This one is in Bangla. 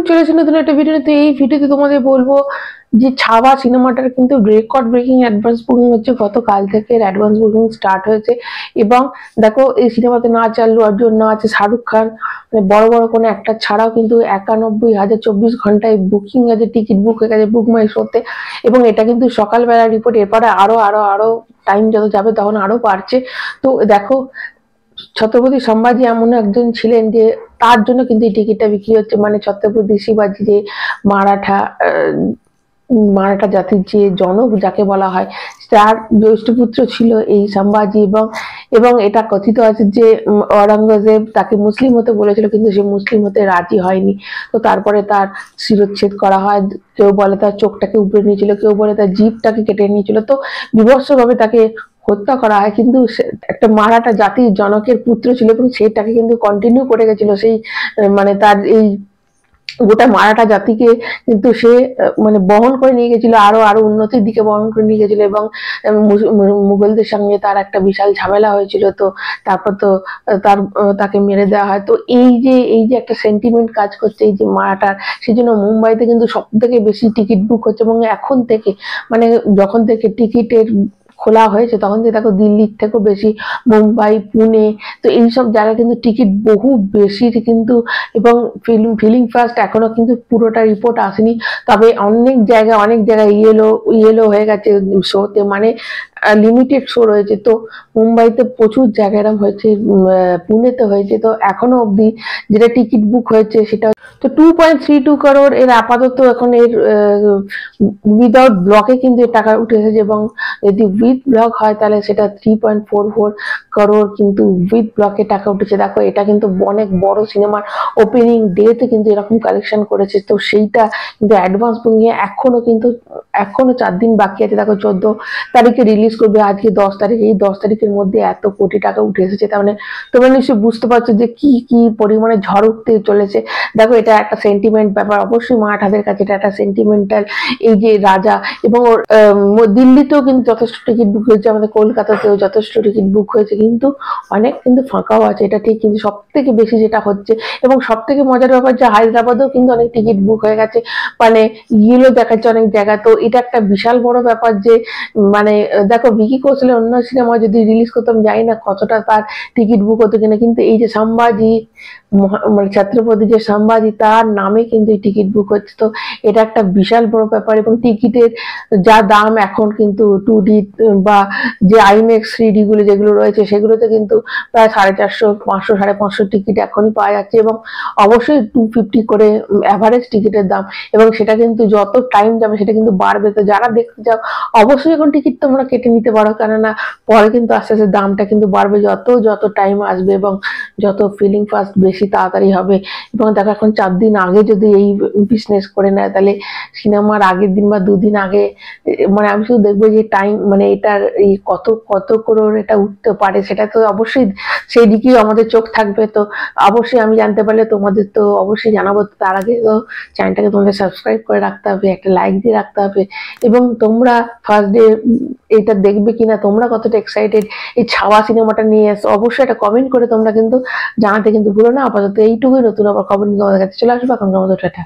চলেছে নতুন একটা ভিডিওতে। এই ভিডিওতে তোমাদের বলবো যে ছাওয়া সিনেমাটার কিন্তু রেকর্ড ব্রেকিং অ্যাডভান্স বুকিং হচ্ছে। গতকাল থেকে অ্যাডভান্স বুকিং স্টার্ট হয়েছে এবং দেখো এই সিনেমাতে না আছে আল্লু অর্জুন, না আছে শাহরুখ খান, মানে বড় বড় কোনো একটা ছাড়াও কিন্তু 91,000 24 ঘন্টায় বুকিং আছে, টিকিট বুক হয়ে গেছে বুক মাই শোতে। এবং এটা কিন্তু সকালবেলা রিপোর্ট, এরপরে আরো আরো আরো টাইম যত যাবে তখন আরো বাড়ছে। তো দেখো ছত্রপতি সম্ভাজি এমন একজন ছিলেন যে তার জন্য কিন্তু এই টিকিটটা বিক্রি হচ্ছে। মানে ছত্রপতি শিবাজি যে মারাঠা মারাঠা জাতির যে জনক যাকে বলা হয়, তার জ্যেষ্ঠ পুত্র ছিল এই সম্ভাজি। এবং এবং এটা কথিত আছে যে ঔরঙ্গজেব তাকে মুসলিম হতে বলেছিল, কিন্তু সে মুসলিম হতে রাজি হয়নি। তো তারপরে তার শিরচ্ছেদ করা হয়। কেউ বলে তার চোখটাকে উপড়ে নিয়েছিল, কেউ বলে তার জিভটাকে কেটে নিয়েছিল। তো বিভৎসভাবে তাকে হত্যা করা হয়। কিন্তু একটা মারাঠা জাতির জনকের পুত্র ছিল এবং সেটাকে কিন্তু কন্টিনিউ করে গেছিল সেই মানে তার এই গোটা মারাঠা জাতিকে কিন্তু সে মানে বহন করে নিয়ে গেছিল, আরো আরো উন্নতির দিকে বহন করে নিয়ে গেছিল। এবং মুঘলদের সঙ্গে তার একটা বিশাল ঝামেলা হয়েছিল। তো তারপর তো তাকে মেরে দেওয়া হয়। তো এই যে একটা সেন্টিমেন্ট কাজ করছে এই যে মারাঠার, সেই জন্য মুম্বাইতে কিন্তু সব থেকে বেশি টিকিট বুক হচ্ছে। এবং এখন থেকে মানে যখন থেকে টিকিটের খোলা হয়েছে তখন থেকে দেখো দিল্লির থেকেও বেশি মুম্বাই, পুনে, তো এইসব জায়গায় কিন্তু টিকিট বহু বেশি কিন্তু। এবং ফিলিং ফার্স্ট এখনো কিন্তু পুরোটা রিপোর্ট আসেনি, তবে অনেক জায়গায় ইয়েলো ইয়েলো হয়ে গেছে শোতে, মানে লিমিটেড শো রয়েছে। তো মুম্বাইতে প্রচুর জায়গা এরকম হয়েছে, পুনেতে হয়েছে। তো এখনো অবধি যেটা টিকিট বুক হয়েছে সেটা তো 2.32 করোড়। এর আপাতত এখন এর উইদাউট ব্লকে কিন্তু এর টাকা উঠে এসেছে, এবং যদি উইথ ব্লক হয় তাহলে সেটা 3.44 করোড় কিন্তু উইথ ব্লকে টাকা উঠেছে। দেখো এটা কিন্তু অনেক বড় সিনেমার ওপেনিং ডেতে কিন্তু এরকম কালেকশন করেছে। তো সেইটা কিন্তু অ্যাডভান্স বুকিং এখনো 4 দিন বাকি আছে। দেখো 14 তারিখে রিলিজ করবে, আজকে 10 তারিখ, এই 10 তারিখের মধ্যে এত কোটি টাকা উঠে এসেছে। তার মানে তোমরা নিশ্চয়ই বুঝতে পারছো যে কি কি পরিমাণে ঝড় উঠতে চলেছে। দেখো এটা একটা সেন্টিমেন্ট ব্যাপার, অবশ্যই মারাঠাদের কাছে এটা একটা সেন্টিমেন্টাল। এই যে রাজা, এবং দিল্লিতেও কিন্তু যথেষ্ট টিকিট বুক হয়েছে, আমাদের কলকাতাতেও যথেষ্ট টিকিট বুক হয়েছে, কিন্তু অনেক কিন্তু ফাঁকাও আছে, এটা ঠিক। কিন্তু সব থেকে বেশি যেটা হচ্ছে এবং সব থেকে মজার ব্যাপার যে হায়দ্রাবাদেও কিন্তু অনেক টিকিট বুক হয়ে গেছে, মানে ইয়েলো দেখাচ্ছে অনেক জায়গা। তো এটা একটা বিশাল বড় ব্যাপার যে মানে দেখো ভিকি কৌশলের অন্য সিনেমা যদি রিলিজ করতাম জানি না কতটা তার টিকিট বুক হতো কিনা, কিন্তু এই যে সম্ভাজি মানে ছত্রপতি যে সম্ভাজি তার নামে কিন্তু এই টিকিট বুক হচ্ছে। তো এটা একটা বিশাল বড় ব্যাপার। এবং টিকিটের যা দাম এখন কিন্তু 2D বা যে আইম্যাক্স 3D গুলো যেগুলো রয়েছে সেগুলোতে কিন্তু প্রায় 450, 500, 550 টিকিট এখনই পাওয়া যাচ্ছে। এবং অবশ্যই 250 করে অ্যাভারেজ টিকিটের দাম। এবং সেটা কিন্তু যত টাইম যাবে সেটা কিন্তু বাড়বে। তো যারা দেখতে চাও অবশ্যই এখন টিকিট তোমরা কেটে নিতে পারো, কেননা পরে কিন্তু আস্তে আস্তে দামটা কিন্তু বাড়বে যত টাইম আসবে এবং যত ফিলিং ফাস্ট বেশি তাড়াতাড়ি হবে। এবং দেখো এখন 4 দিন আগে যদি এই বিজনেস করে নেয় তাহলে সিনেমার আগের দিন বা 2 দিন আগে, মানে আমি শুধু দেখবো যে টাইম মানে এটার এই কত কত করোড় এটা উঠতে পারে, সেটা তো অবশ্যই সেই দিকেই আমাদের চোখ থাকবে। তো অবশ্যই আমি জানতে পারলে তোমাদের তো অবশ্যই জানাবো। তার আগে তো চ্যানেলটাকে তোমাদের সাবস্ক্রাইব করে রাখতে হবে, একটা লাইক দিয়ে রাখতে হবে। এবং তোমরা ফার্স্ট ডে এটা দেখবে কিনা, তোমরা কতটা এক্সাইটেড এই ছাওয়া সিনেমাটা নিয়ে এসো, অবশ্যই একটা কমেন্ট করে তোমরা কিন্তু জানাতে কিন্তু ভুলো না। আপাতত এইটুকুই, নতুন আবার খবর নিয়ে তোমাদের কাছে চলে আসবো। এখন টাটা।